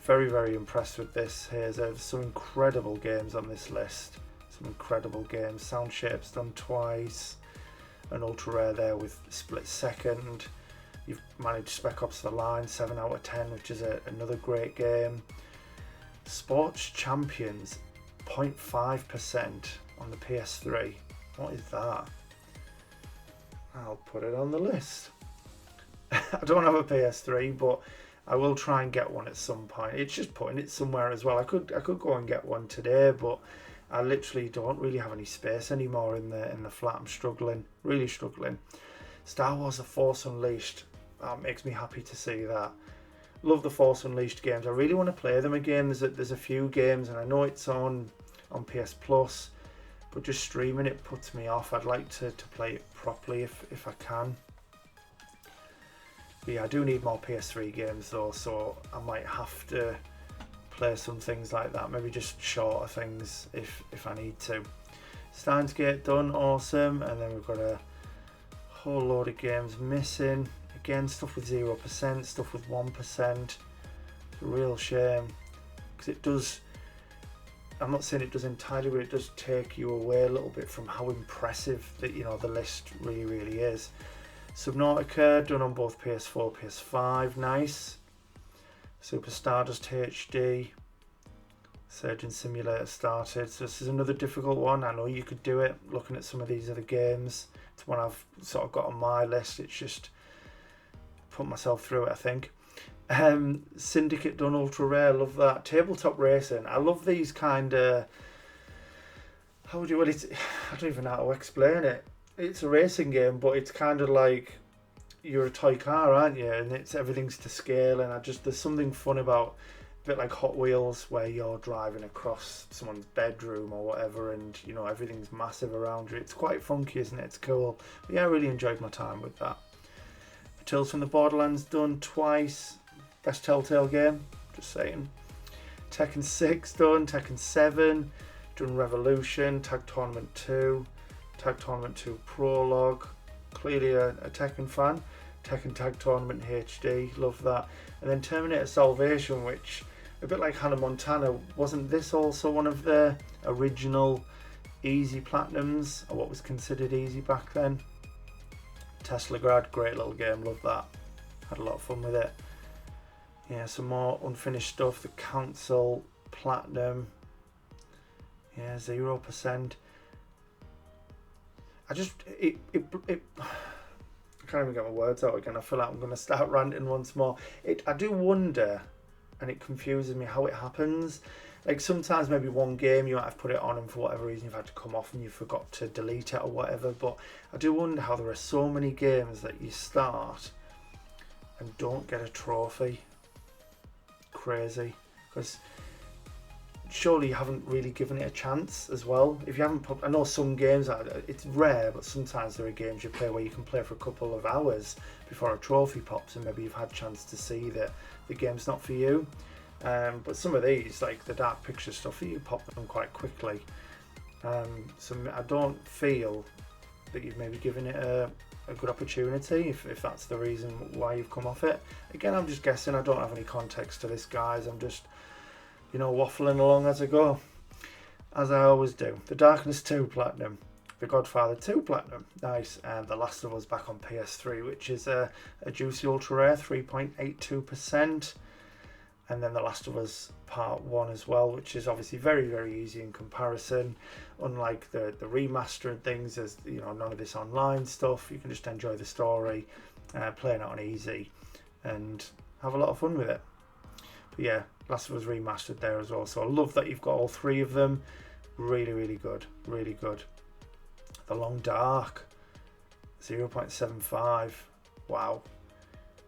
Very, very impressed with this. There's some incredible games on this list. Some incredible games. Sound Shapes done twice. An ultra rare there with Split Second. You've managed Spec Ops The Line 7 out of 10, which is another great game. Sports Champions 0.5% on the PS3. What is that? I'll put it on the list. I don't have a PS3, but I will try and get one at some point. It's just putting it somewhere as well. I could go and get one today, but I literally don't really have any space anymore in the flat. I'm struggling, really struggling. Star Wars: The Force Unleashed. That makes me happy to see that. Love the Force Unleashed games. I really want to play them again. There's a few games, and I know it's on PS Plus, but just streaming it puts me off. I'd like to play it properly if I can. But yeah, I do need more PS3 games though, so I might have to play some things like that. Maybe just shorter things if I need to. Steins Gate done, awesome. And then we've got a whole load of games missing. Again, stuff with 0%, stuff with 1%. It's a real shame, because it does, I'm not saying it does entirely, but it does take you away a little bit from how impressive that, you know, the list really is. Subnautica, done on both PS4, PS5, nice. Super Stardust HD. Surgeon Simulator started. So this is another difficult one. I know you could do it, looking at some of these other games. It's one I've sort of got on my list. It's just put myself through it, I think. Syndicate done ultra rare, love that. Tabletop racing, I love these kind of, how would you, well, it's, I don't even know how to explain it. It's a racing game, but it's kind of like you're a toy car, aren't you? And it's, everything's to scale, and there's something fun about, a bit like Hot Wheels, where you're driving across someone's bedroom or whatever, and you know, everything's massive around you. It's quite funky, isn't it? It's cool. But yeah, I really enjoyed my time with that. Tales from the Borderlands done twice. Best Telltale game, just saying. Tekken 6 done, Tekken 7, done Revolution, Tag Tournament 2, Tag Tournament 2 Prologue. Clearly a Tekken fan. Tekken Tag Tournament HD, love that. And then Terminator Salvation, which, a bit like Hannah Montana, wasn't this also one of the original easy platinums, or what was considered easy back then? Teslagrad, great little game, love that. Had a lot of fun with it. Yeah, some more unfinished stuff. The Council Platinum. Yeah, 0%. I can't even get my words out again. I feel like I'm going to start ranting once more. I do wonder, and it confuses me how it happens. Like sometimes maybe one game you might have put it on and for whatever reason you've had to come off and you forgot to delete it or whatever. But I do wonder how there are so many games that you start and don't get a trophy. Crazy, because surely you haven't really given it a chance as well. If you haven't I know some games it's rare, but sometimes there are games you play where you can play for a couple of hours before a trophy pops, and maybe you've had a chance to see that the game's not for you. But some of these, like the dark picture stuff, you pop them quite quickly. So I don't feel that you've maybe given it a good opportunity, if that's the reason why you've come off it. Again, I'm just guessing. I don't have any context to this, guys. I'm just, you know, waffling along as I go, as I always do. The Darkness 2 Platinum, The Godfather 2 Platinum, nice, and The Last of Us back on PS3, which is a juicy ultra rare, 3.82%, and then The Last of Us Part 1 as well, which is obviously very easy in comparison. Unlike the remastered things, there's, you know, none of this online stuff. You can just enjoy the story, playing it on easy, and have a lot of fun with it. But yeah, Last of Us Remastered there as well. So I love that you've got all three of them. Really good, really good. The Long Dark, 0.75. Wow.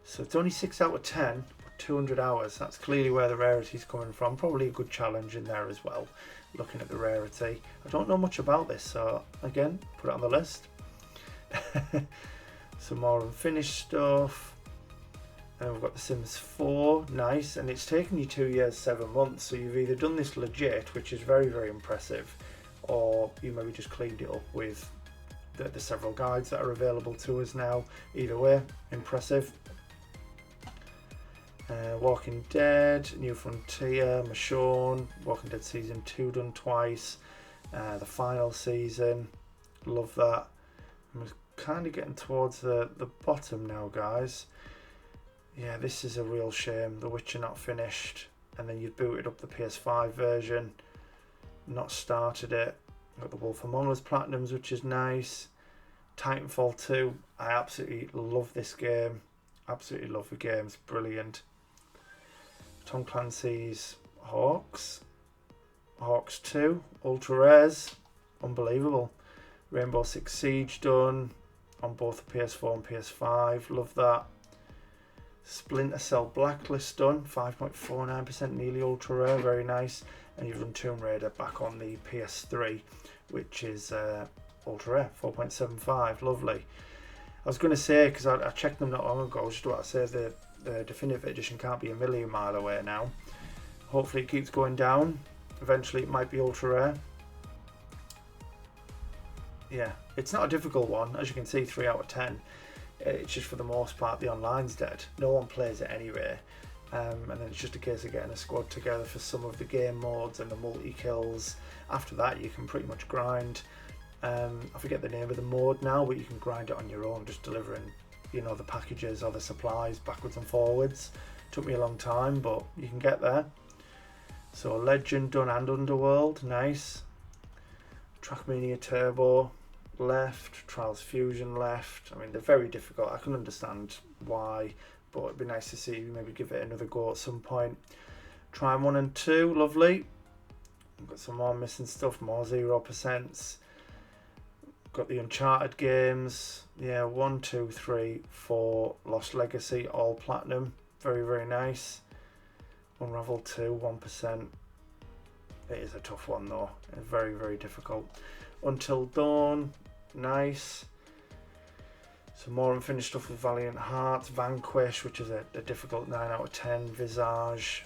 So it's only 6 out of 10. 200 hours. That's clearly where the rarity's coming from. Probably a good challenge in there as well, looking at the rarity. I don't know much about this, so again, put it on the list. Some more unfinished stuff. And we've got The Sims 4, nice, and it's taken you 2 years, 7 months, so you've either done this legit, which is very impressive, or you maybe just cleaned it up with the several guides that are available to us now. Either way, impressive. Walking Dead, New Frontier, Michonne, Walking Dead Season 2 done twice, the final season, love that. I'm kind of getting towards the bottom now, guys. Yeah, this is a real shame, The Witcher not finished, and then you've booted up the PS5 version, not started it. Got the Wolf Among Us Platinums, which is nice. Titanfall 2, I absolutely love this game, absolutely love the game, it's brilliant. Tom Clancy's Hawks 2, Ultra Rares, unbelievable. Rainbow Six Siege done on both the PS4 and PS5, love that. Splinter Cell Blacklist done, 5.49%, nearly ultra rare, very nice. And you've done Tomb Raider back on the PS3, which is ultra rare, 4.75, lovely. I was going to say, because I checked them not long ago, I was just about to say the definitive edition can't be a million mile away now. Hopefully it keeps going down. Eventually it might be ultra rare. Yeah, it's not a difficult one. As you can see, 3 out of 10. It's just for the most part the online's dead. No one plays it anyway. And then it's just a case of getting a squad together for some of the game modes and the multi-kills. After that you can pretty much grind. I forget the name of the mode now, but you can grind it on your own, just delivering, you know, the packages or the supplies backwards and forwards. Took me a long time, but you can get there. So Legend done and Underworld, nice. Trackmania Turbo left, Trials Fusion left. I mean, they're very difficult. I can understand why, but it'd be nice to see maybe give it another go at some point. Try 1 and 2, lovely. Got some more missing stuff, more 0%. Got the Uncharted games, yeah, 1, 2, 3, 4, Lost Legacy, all platinum, very, very nice. Unravel 2, 1%. It is a tough one though, very, very difficult. Until Dawn, nice. Some more unfinished stuff with Valiant Hearts, Vanquish, which is a difficult 9 out of 10, Visage.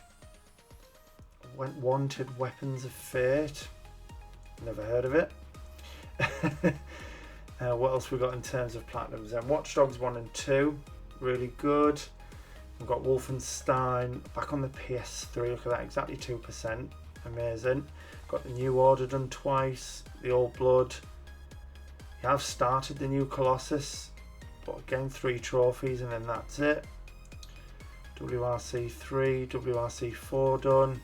Wanted Weapons of Fate, never heard of it. What else we got in terms of platinums then? Watch Dogs 1 and 2, really good. We've got Wolfenstein back on the PS3, look at that, exactly 2%, amazing. Got the New Order done twice, the Old Blood. You have started the new Colossus, but again 3 trophies and then that's it. WRC 3, WRC 4 done.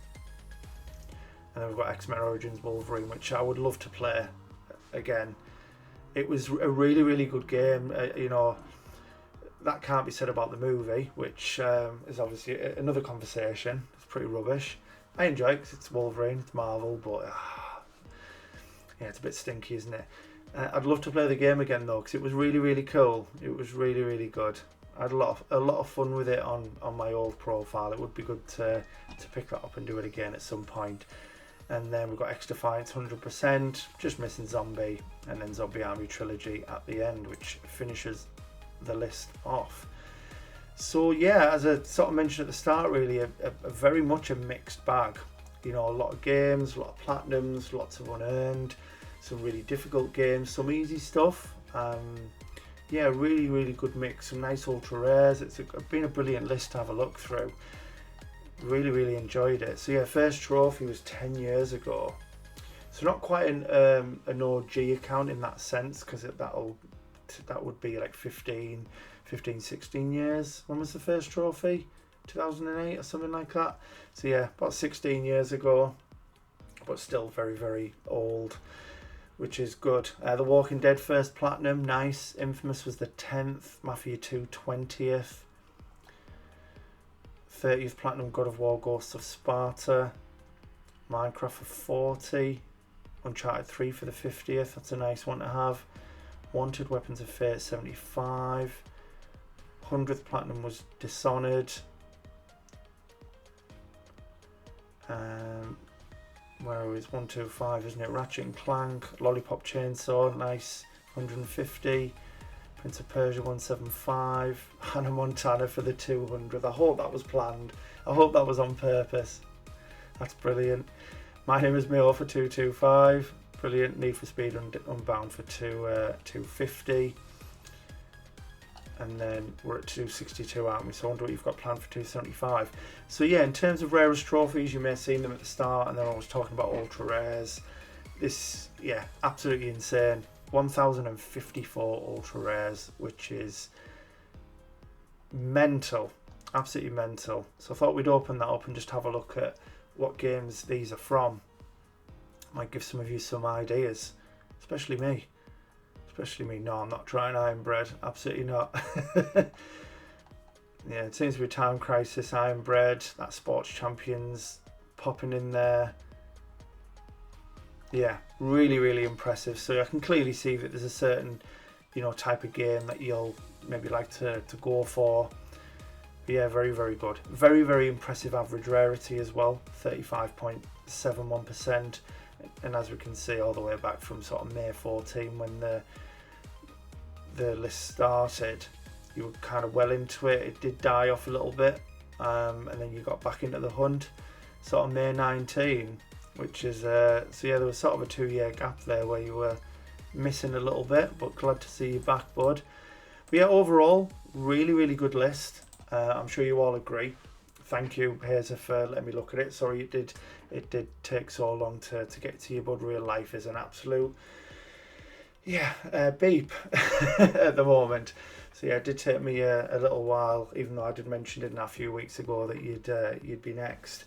And then we've got X-Men Origins Wolverine, which I would love to play again. It was a really, really good game. You know, that can't be said about the movie, which is obviously another conversation. It's pretty rubbish. I enjoy it because it's Wolverine, it's Marvel, but yeah, it's a bit stinky, isn't it? I'd love to play the game again though, because it was really, really cool. It was really, really good. I had a lot of fun with it on my old profile. It would be good to pick that up and do it again at some point. And then we've got X Defiance 100%, just missing Zombie, and then Zombie Army Trilogy at the end, which finishes the list off. So yeah, as I sort of mentioned at the start, really a very much a mixed bag. You know, a lot of games, a lot of platinums, lots of unearned, some really difficult games, some easy stuff. Yeah, really, really good mix, some nice ultra rares. It's been a brilliant list to have a look through. Really, really enjoyed it. So yeah, first trophy was 10 years ago. So not quite an OG account in that sense, because that would be like 15, 16 years. When was the first trophy? 2008 or something like that. So yeah, about 16 years ago, but still very, very old, which is good. The Walking Dead first platinum, nice. Infamous was the 10th. Mafia 2 20th. 30th platinum, God of War Ghosts of Sparta. Minecraft for 40. Uncharted 3 for the 50th, that's a nice one to have. Wanted Weapons of Fate 75. 100th platinum was Dishonored. Where is 125, isn't it? Ratchet and Clank, Lollipop Chainsaw, nice, 150. Prince of Persia 175. Hannah Montana for the 200th. I hope that was planned. I hope that was on purpose. That's brilliant. My Name is Mio for 225. Brilliant. Need for Speed Unbound for 250. And then we're at 262, aren't we? So I wonder what you've got planned for 275. So yeah, in terms of rarest trophies, you may have seen them at the start, and then I was talking about ultra rares. This, yeah, absolutely insane. 1,054 ultra rares, which is mental, absolutely mental. So I thought we'd open that up and just have a look at what games these are from. Might give some of you some ideas, especially me. No, I'm not trying Iron Bread, absolutely not. Yeah, it seems to be Time Crisis, Iron Bread, that Sports Champions popping in there. Yeah, really, really impressive. So I can clearly see that there's a certain, you know, type of game that you'll maybe like to go for. But yeah, very, very good. Very, very impressive average rarity as well, 35.71%. And as we can see, all the way back from sort of May 14, when the list started, you were kind of well into it. It did die off a little bit, and then you got back into the hunt, sort of May 19. Which is, so yeah, there was sort of a 2-year gap there where you were missing a little bit, but glad to see you back, bud. But yeah, overall, really good list. I'm sure you all agree. Thank you, Hazer, for letting me look at it. Sorry it did take so long to get to you, but real life is an absolute beep at the moment. So yeah, it did take me a little while, even though I did mention it a few weeks ago that you'd be next.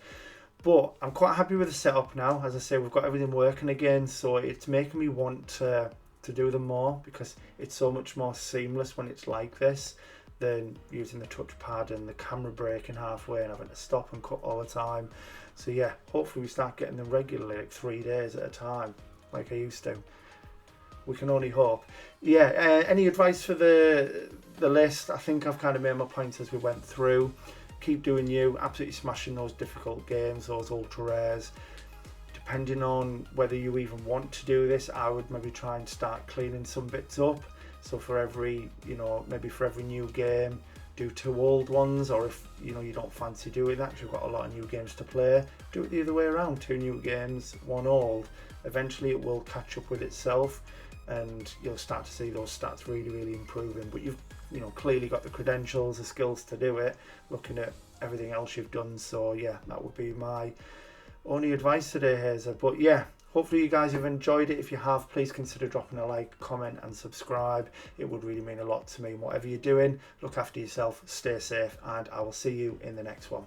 But I'm quite happy with the setup now. As I say, we've got everything working again, so it's making me want to do them more, because it's so much more seamless when it's like this than using the touchpad and the camera breaking halfway and having to stop and cut all the time. So yeah, hopefully we start getting them regularly, like 3 days at a time, like I used to. We can only hope. Yeah, any advice for the list? I think I've kind of made my points as we went through. Keep doing you, absolutely smashing those difficult games, those ultra rares. Depending on whether you even want to do this, I would maybe try and start cleaning some bits up. So for every, maybe for every new game, do 2 old ones, or if you don't fancy doing that because you've got a lot of new games to play, do it the other way around, 2 new games, 1 old. Eventually it will catch up with itself and you'll start to see those stats really improving. But you've clearly got the credentials, the skills to do it, looking at everything else you've done. So yeah, that would be my only advice today, Hazer. But yeah, hopefully you guys have enjoyed it. If you have, please consider dropping a like, comment and subscribe. It would really mean a lot to me. Whatever you're doing, look after yourself, stay safe, and I will see you in the next one.